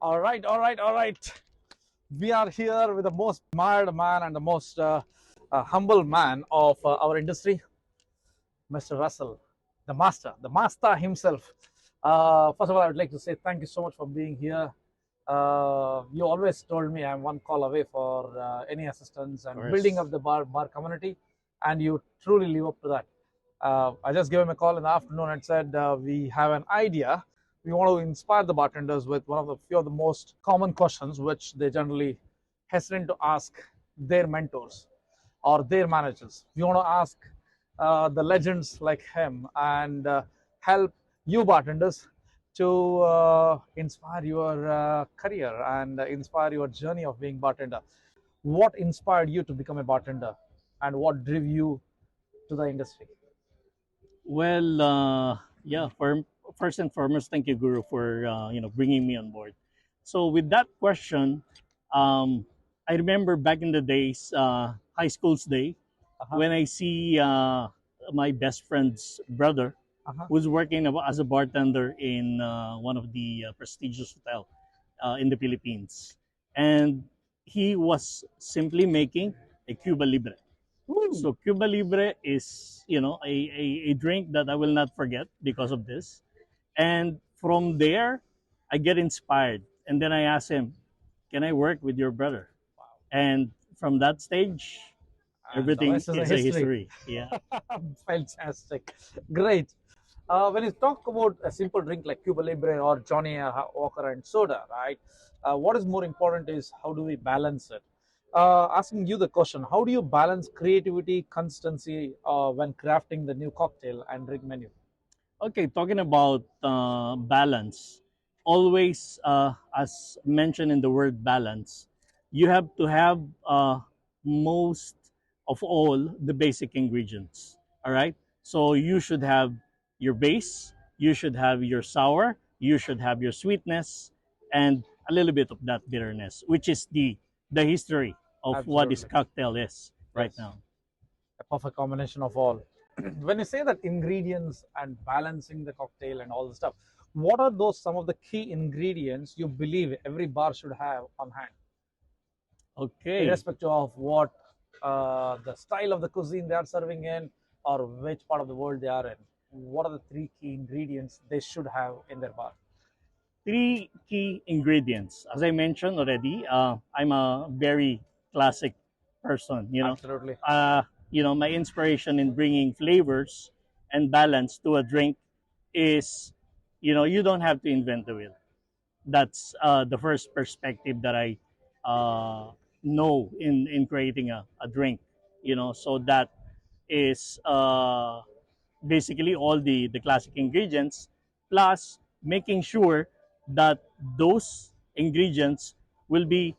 All right, all right, all right. We are here with the most admired man and the most humble man of our industry, Mr. Russell, the master himself. First of all, I would like to say thank you so much for being here. You always told me I'm one call away for any assistance and building up the bar community, and you truly live up to that. I just gave him a call in the afternoon and said we have an idea. We want to inspire the bartenders with one of the few of the most common questions which they generally hesitate to ask their mentors or their managers. We want to ask the legends like him and help you bartenders to inspire your career and inspire your journey of being bartender. What inspired you to become a bartender and what drove you to the industry? Well, yeah. First and foremost, thank you, Guru, for bringing me on board. So with that question, um, I remember back in the days, high school's day, Uh-huh. when I see my best friend's brother, Uh-huh. who's working as a bartender in one of the prestigious hotel in the Philippines, and he was simply making a Cuba Libre. So Cuba Libre is, a drink that I will not forget because of this. And from there, I get inspired. And then I ask him, can I work with your brother? And from that stage, And the everything rest is a is a history. history. Yeah. Fantastic. Great. When you talk about a simple drink like Cuba Libre or Johnny Walker and soda, right? What is more important is how do we balance it? Asking you the question, how do you balance creativity, consistency when crafting the new cocktail and drink menu? Okay, talking about balance, always, as mentioned in the word balance, you have to have most of all the basic ingredients. All right, so you should have your base, you should have your sour, you should have your sweetness, and a little bit of that bitterness, which is the history of what this Absolutely. cocktail is right Yes. now. A perfect combination of all. When you say that ingredients and balancing the cocktail and all the stuff, what are those some of the key ingredients you believe every bar should have on hand, Okay. irrespective of what the style of the cuisine they are serving in or which part of the world they are in? What are the three key ingredients they should have in their bar? Three key ingredients. As I mentioned already, I'm a very classic person. Absolutely. My inspiration in bringing flavors and balance to a drink is, you don't have to invent the wheel. That's the first perspective that I uh, know in creating a drink. So that is basically all the classic ingredients, plus making sure that those ingredients will be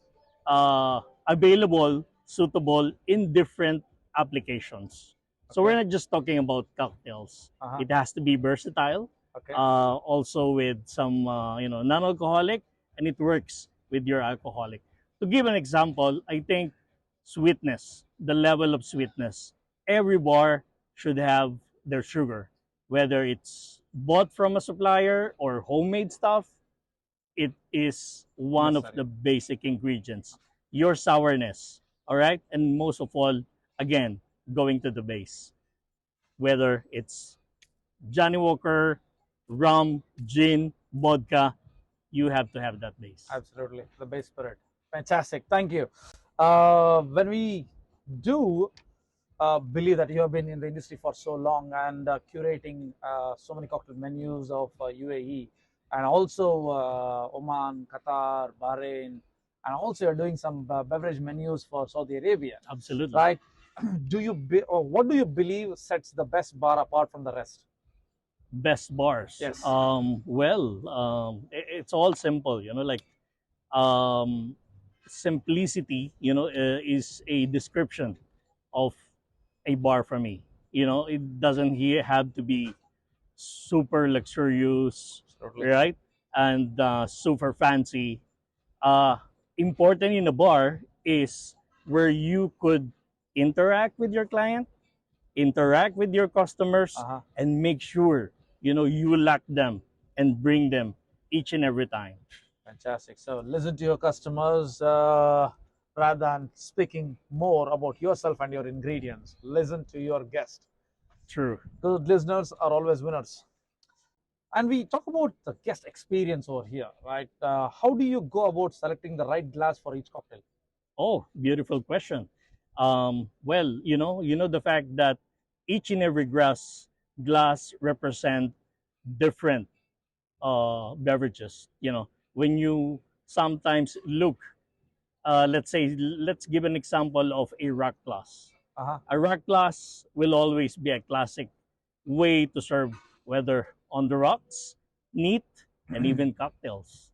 available, suitable in different applications. So we're Okay. not just talking about cocktails. Uh-huh. It has to be versatile, Okay. also with some non-alcoholic, and it works with your alcoholic. To give an example, I think sweetness, the level of sweetness, every bar should have their sugar, whether it's bought from a supplier or homemade stuff. It is one of Necessary. the basic ingredients. Your sourness, all right, and most of all, again, going to the base, whether it's Johnny Walker, rum, gin, vodka, you have to have that base. Absolutely. The base spirit. Fantastic. Thank you. When we do believe that you have been in the industry for so long and curating so many cocktail menus of UAE and also Oman, Qatar, Bahrain, and also you're doing some beverage menus for Saudi Arabia, Absolutely. right? Or what do you believe sets the best bar apart from the rest? Best bars. Yes. It's all simple, like um, simplicity, is a description of a bar for me. It doesn't have to be super luxurious, Absolutely. right? And super fancy. Uh, Important in a bar is where you could interact with your client, interact with your customers, Uh-huh. and make sure you lock them and bring them each and every time. Fantastic. So listen to your customers rather than speaking more about yourself and your ingredients. Listen to your guest. True. Good listeners are always winners. And we talk about the guest experience over here, right? How do you go about selecting the right glass for each cocktail? Oh, beautiful question. Well, you know the fact that each and every glass represent different beverages. When you sometimes look, let's say, let's give an example of a rock glass. Uh-huh. A rock glass will always be a classic way to serve, whether on the rocks, neat, and even cocktails.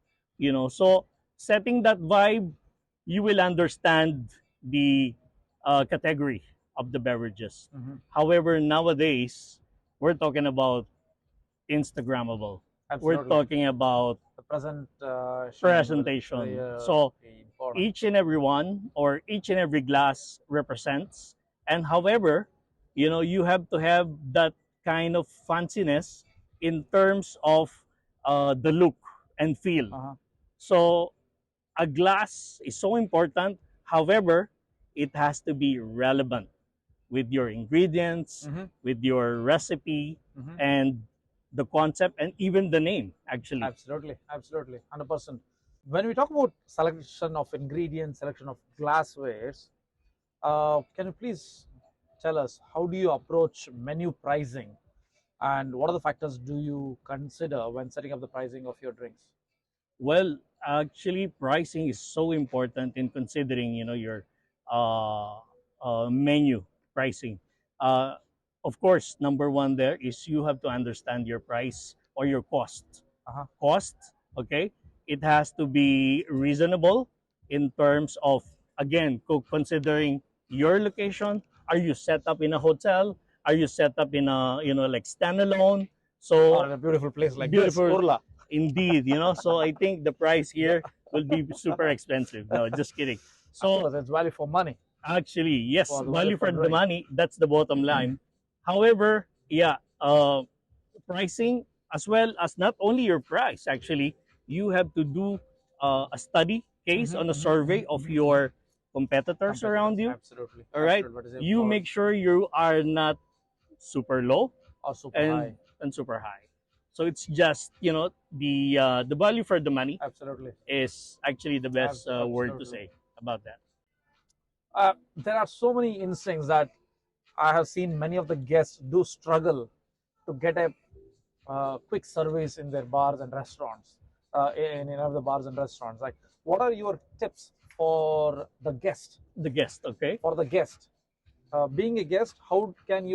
So setting that vibe, you will understand the category of the beverages. Mhm. However, nowadays, we're talking about Instagrammable. We're Absolutely. talking about The present presentation. So important. each and every one or each and every glass represents. And however, you have to have that kind of fanciness in terms of the look and feel. Uh-huh. So a glass is so important. However, it has to be relevant with your ingredients, Mhm. with your recipe, Mhm. and the concept, and even the name, actually. Absolutely, absolutely, 100%. When we talk about selection of ingredients, selection of glasswares, can you please tell us how do you approach menu pricing, and what are the factors do you consider when setting up the pricing of your drinks? Well, actually, pricing is so important in considering, your uh, menu pricing. Uh, of course, number one there is you have to understand your price or your cost. Uh-huh. Cost, okay? It has to be reasonable in terms of, again, considering your location. Are you set up in a hotel? Are you set up in a, like standalone? Or So in a beautiful place like this, beautiful. Urla. Indeed, so I think the price here will be super expensive. No, just kidding. Of So course, it's value for money, actually, yes, for the value value for for the drink. money, that's the bottom line. However, yeah, pricing as well as not only your price, actually, you have to do a study case on a survey of your competitors around you. Absolutely, All right, absolutely. What is you important make sure you are not super low or super and high? super high. So it's just the value for the money Absolutely, is actually the best word to absolutely. say about that. There are so many instincts that I have seen many of the guests do struggle to get a quick service in their bars and restaurants, in any of the bars and restaurants. Like, what are your tips for the guest? The guest, okay. For the guest, being a guest, how can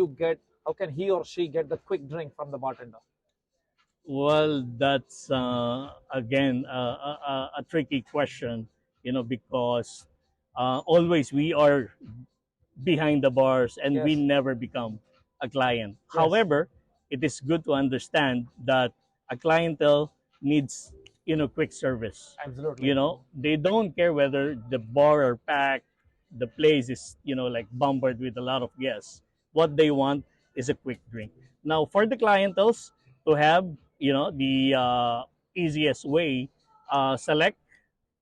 he or she get the quick drink from the bartender? Well, that's again a tricky question, because always we are behind the bars and we Yes, never become a client. yes, However, it is good to understand that a clientele needs, quick service. absolutely. They don't care whether the bar are packed, the place is, like bombarded with a lot of guests. What they want is a quick drink. Now, for the clientels to have, the easiest way, select,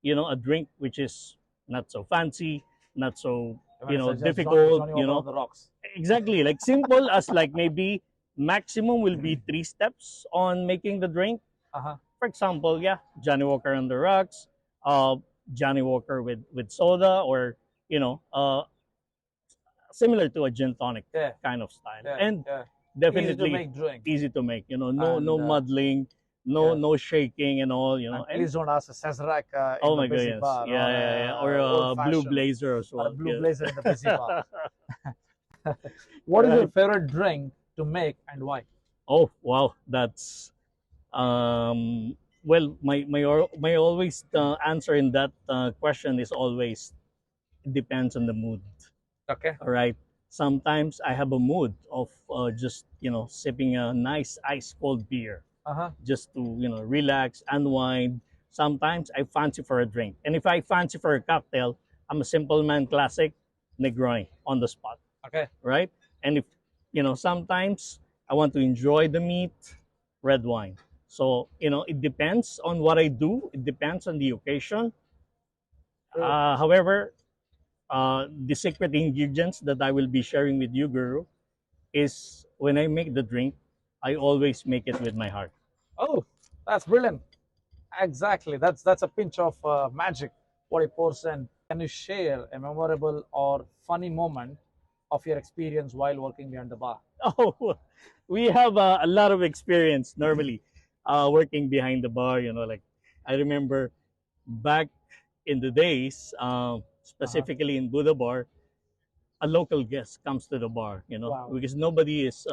a drink which is not so fancy, not so Even if it's just difficult, Johnny Walker on the rocks. exactly, like simple as like maybe maximum will be 3 steps on making the drink. Uh-huh. For example, yeah, Johnny Walker on the rocks, uh Johnny Walker with soda, or similar to a gin tonic Yeah, kind of style. yeah, And yeah. Easy to definitely make drink. easy to make, no And muddling, no yeah. no shaking and all, And and please don't ask a Sazerac in oh the my busy goodness, bar, yeah, or yeah, yeah. Or a old a blue fashioned, blazer as or a well, blue yeah. blazer in the busy bar. What is your Right. favorite drink to make and why? Oh wow, that's well, my always answer in that question is always, it depends on the mood. Okay. All right. Sometimes I have a mood of just sipping a nice ice cold beer, Uh-huh. just to relax, unwind. Sometimes I fancy for a drink, and if I fancy for a cocktail, I'm a simple man classic Negroni on the spot, Okay. right? And if sometimes I want to enjoy the meat, red wine. So, it depends on what I do. It depends on the occasion. True. However, the secret ingredients that I will be sharing with you, Guru, is when I make the drink, I always make it with my heart. Oh, that's brilliant. Exactly. That's a pinch of magic. 40%. Can you share a memorable or funny moment of your experience while working behind the bar? Oh, we have a lot of experience normally working behind the bar. Like I remember back in the days, Uh-huh. specifically in Buddha Bar, a local guest comes to the bar, Wow. because nobody is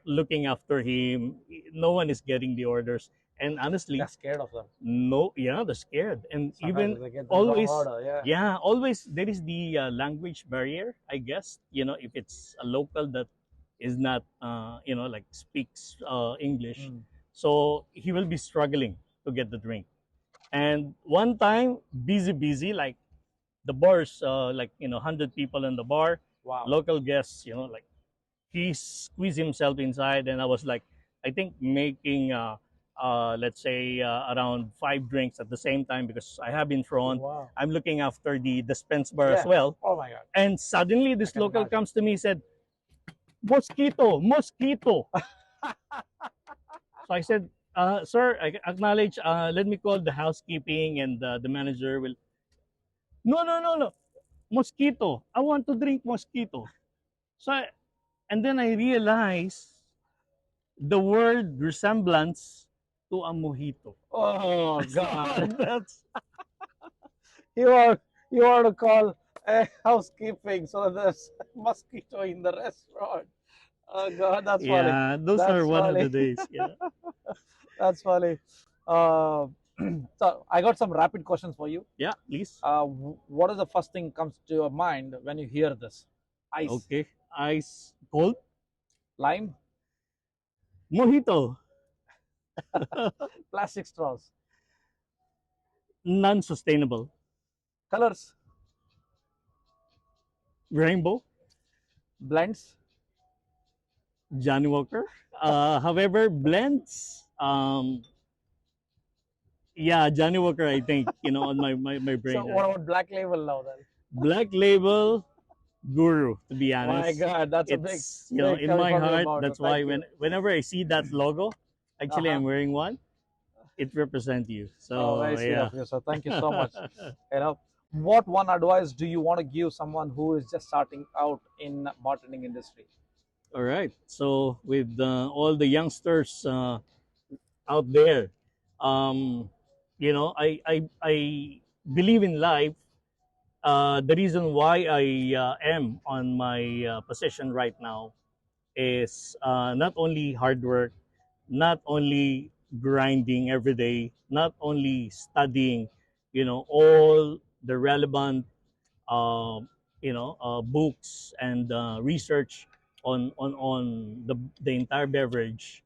looking after him. No one is getting the orders. And They're honestly, scared of them. no, yeah, they're scared. And Sometimes even if they get the wrong always, order, yeah. yeah, always there is the language barrier, I guess. If it's a local that is not, like speaks English, Mm. so he will be struggling to get the drink. And one time, busy, like the bars, like 100 people in the bar, Wow. local guests, like he squeezed himself inside, and I was like, I think making let's say around 5 drinks at the same time, because I have in Oh, front, wow. I'm looking after the dispense bar as Yeah. well. Oh my God. And suddenly I this can local imagine. comes to me, said, mosquito. So I said, sir, I acknowledge, let me call the housekeeping, and the manager will, no, mosquito, I want to drink mosquito. So and then I realized the word resemblance to a mojito. Oh So God. that's, You are you are to call a housekeeping so that there's mosquito in the restaurant. Oh God, that's funny. yeah, those are That's one of the funny. days. Yeah. That's funny. Uh, so I got some rapid questions for you. Yeah, please. What is the first thing comes to your mind when you hear this? Ice, Okay. Ice cold lime, mojito, plastic straws, non-sustainable, colors, rainbow, blends. Johnny Walker. However, blends. Yeah, Johnny Walker. I think on my So brain what right now. about black label now then? Black Label Guru. To be My honest, God, that's a big, it's big in coming my from your heart. mouth. That's why Thank you. whenever I see that logo, actually Uh-huh. I'm wearing one. It represents you. Oh, So very sweet yeah. of you. So thank you so much. You know, what one advice do you want to give someone who is just starting out in bartending industry? All right. So with all the youngsters out there, I believe in life. The reason why I am on my position right now is not only hard work, not only grinding every day, not only studying, all the relevant, books and research on the entire beverage.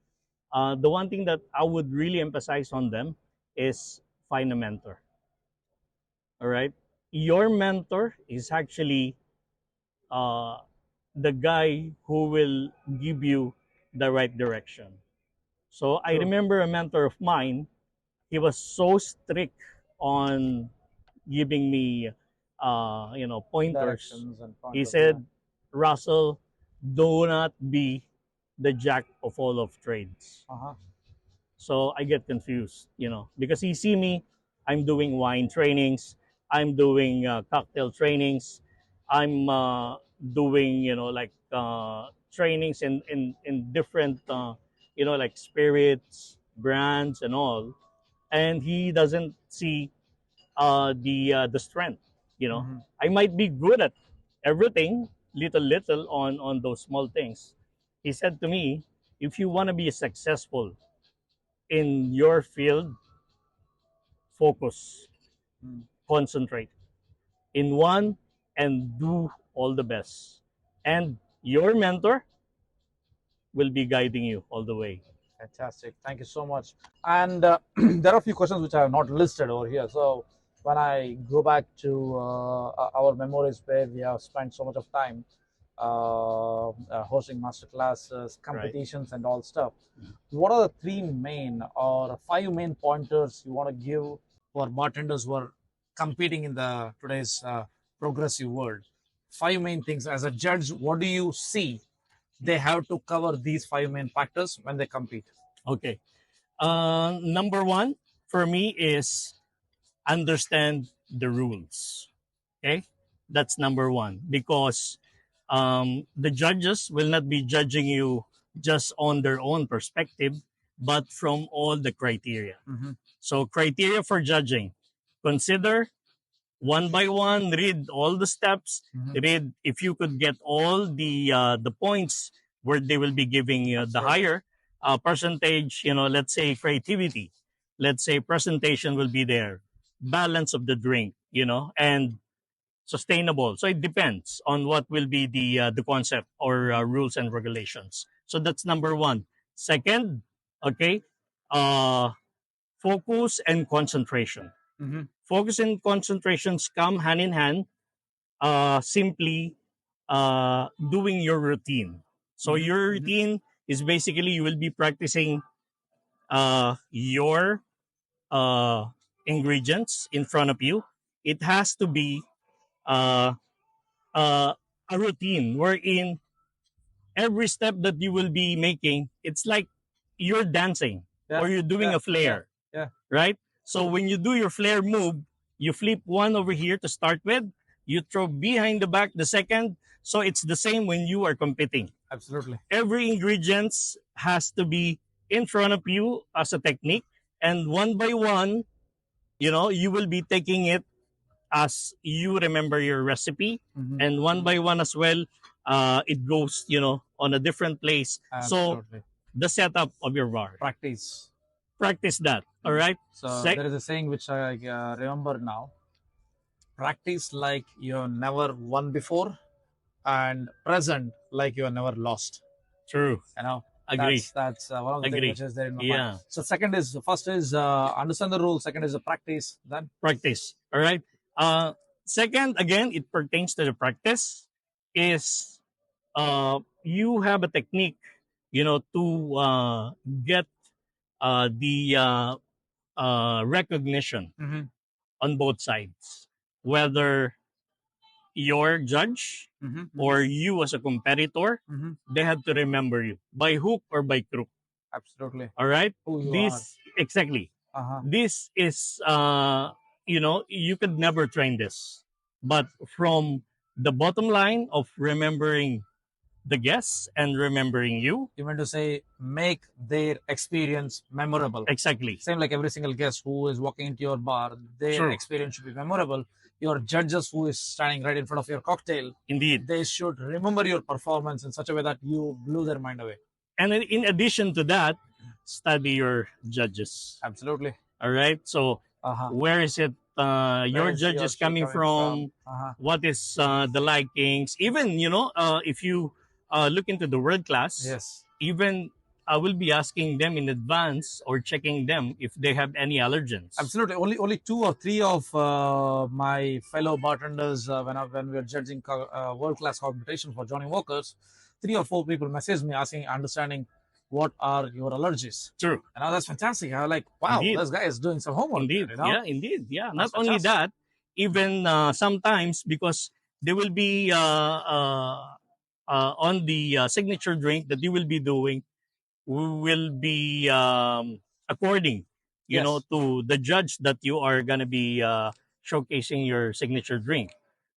The one thing that I would really emphasize on them is find a mentor. All right, your mentor is actually uh, the guy who will give you the right direction. So I True. remember a mentor of mine. He was so strict on giving me, pointers. Directions and He pointers, yeah. said, "Russell, do not be the jack of all of trades." Uh-huh. So I get confused, because he see me, I'm doing wine trainings, I'm doing cocktail trainings, I'm doing, like trainings in different, like spirits, brands, and all. And he doesn't see the strength. Hmm. I might be good at everything, little on those small things. He said to me, if you want to be successful in your field, focus, concentrate in one, and do all the best. And your mentor will be guiding you all the way. Fantastic. Thank you so much. And there are a few questions which I have not listed over here. So when I go back to our memories where we have spent so much of time, hosting master classes, Right. competitions, and all stuff. What are the three main or five main pointers you want to give for bartenders who are competing in the today's progressive world? Five main things as a judge. What do you see they have to cover these five main factors when they compete? Okay. Number one for me is understand the rules. Okay, that's number one because the judges will not be judging you just on their own perspective, but from all the criteria. Mm-hmm. So, criteria for judging: consider one by one, read all the steps, Mm-hmm. read if you could get all the points where they will be giving you the higher percentage. Let's say creativity, let's say presentation will be there, balance of the drink, and sustainable. So it depends on what will be the concept or rules and regulations. So that's number one. Second, okay, uh, focus and concentration. Mm-hmm. Focus and concentrations come hand in hand. Simply doing your routine. So Mm-hmm. your routine is basically you will be practicing your ingredients in front of you. It has to be uh, uh, a routine wherein every step that you will be making, it's like you're dancing Yeah. or you're doing Yeah. a flare, Yeah. right? So when you do your flare move, you flip one over here to start with, you throw behind the back the second. So it's the same when you are competing. Absolutely. Every ingredients has to be in front of you as a technique, and one by one, you will be taking it as you remember your recipe, Mm-hmm. and one by one as well, it goes on a different place. So Absolutely. the setup of your bar, Practice. practice that. All right. So there is a saying which I remember now. Practice like you never won before, and present like you are never lost. True. You know, Agree. that's one of the things Agree. which is there in my mind. Yeah. So first is understand the rules. Second is the practice. Then Practice. All right. Second, again, it pertains to the practice. Is you have a technique, to get the recognition mm-hmm. on both sides, whether your judge Mm-hmm. or you as a competitor, Mm-hmm. they have to remember you by hook or by crook. Absolutely. All right. Who you This exactly. are. Uh-huh. This is you could never train this, but from the bottom line of remembering the guests and remembering you. You meant to say make their experience memorable. Exactly. Same like every single guest who is walking into your bar, their True. experience should be memorable. Your judges who is standing right in front of your cocktail, Indeed. they should remember your performance in such a way that you blew their mind away. And in addition to that, study your judges. Absolutely. All right. So Uh-huh. where is it? Your is judge your is shit coming coming from. Uh-huh. What is the likings? Even if you look into the world class, Yes. even I will be asking them in advance or checking them if they have any allergens. Absolutely. Only two or three of my fellow bartenders when we were judging world class competition for Johnny Walkers, 3 or 4 people messaged me asking, understanding what are your allergies. True. And that's fantastic. I was like, wow, Indeed. this guy is doing some homework. Indeed. You know? Yeah, indeed. Yeah. That's Not only fantastic. that, even sometimes because they will be on the signature drink that you will be doing, we will be according, Yes. to the judge that you are going to be showcasing your signature drink.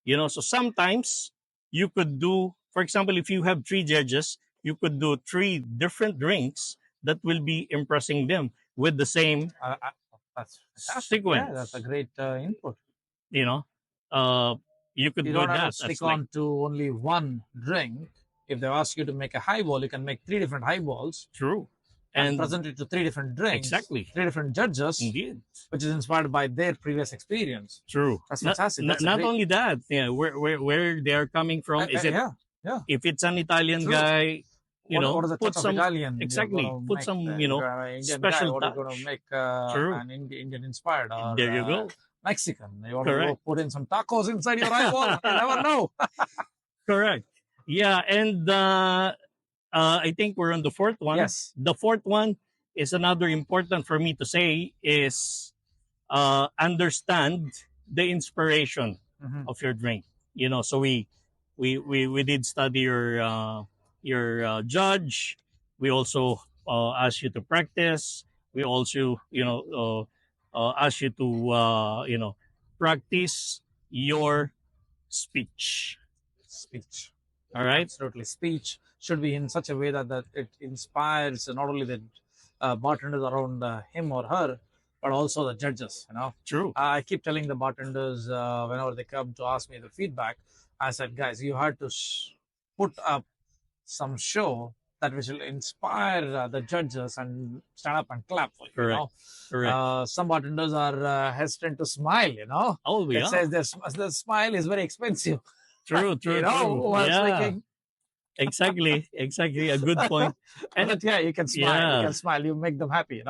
So sometimes you could do, for example, if you have 3 judges, you could do 3 different drinks that will be impressing them with the same That's fantastic. sequence. Yeah, that's a great input. You know, uh, you could You do don't have to that. stick That's like on to only one drink. If they ask you to make a highball, you can make 3 different highballs true. and And present it to 3 different drinks, exactly. 3 different judges, Indeed. which is inspired by their previous experience. True. That's fantastic. That's Not great, only that, yeah, where they are coming from. Is it yeah, yeah. if it's an Italian True. guy, What is the put touch of some Italian? exactly, You're gonna put make some Indian special guy. What are you touch. gonna make True. an Indian inspired or There you go. Mexican? You want to Correct. go put in some tacos inside your eyeball? You never know. Correct. Yeah, and I think we're on the fourth one. Yes. The fourth one is another important for me to say is understand the inspiration Mhm. of your drink. You know, so we did study your judge. We also asked you to practice. We also ask you to practice your speech. Speech. All right. Absolutely. Speech should be in such a way that it inspires not only the bartenders around him or her, but also the judges. True. I keep telling the bartenders whenever they come to ask me the feedback, I said, guys, you had to put up some show that which will inspire the judges and stand up and clap for you. Correct. Correct. Some bartenders are hesitant to smile. Oh It yeah. says their smile is very expensive. True. True. True. While Yeah. drinking. Exactly. Exactly. A good point. And But yeah, you can smile. You yeah. can smile. You make them happy.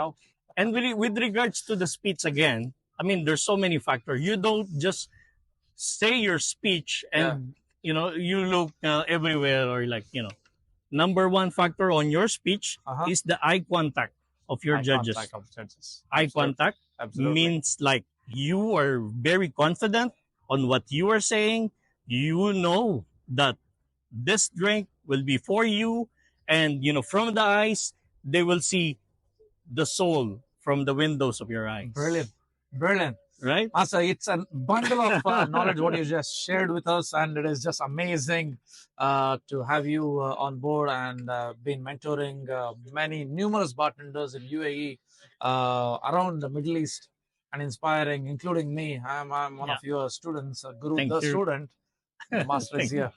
And with regards to the speech again, I mean, there's so many factors. You don't just say your speech Yeah. and you look everywhere, or like number one factor on your speech Uh-huh. is the eye contact of your Eye judges. contact of judges. Eye Absolutely. contact Absolutely. means like you are very confident on what you are saying. You know that this drink will be for you, and from the eyes they will see the soul from the windows of your eyes. Brilliant. Brilliant. Right? Master, it's a bundle of knowledge what you just shared with us, and it is just amazing to have you on board and been mentoring many numerous bartenders in UAE, around the Middle East, and inspiring, including me. I'm one Yeah. of your students, Guru, Thank the you. student. The master is Thank you. here.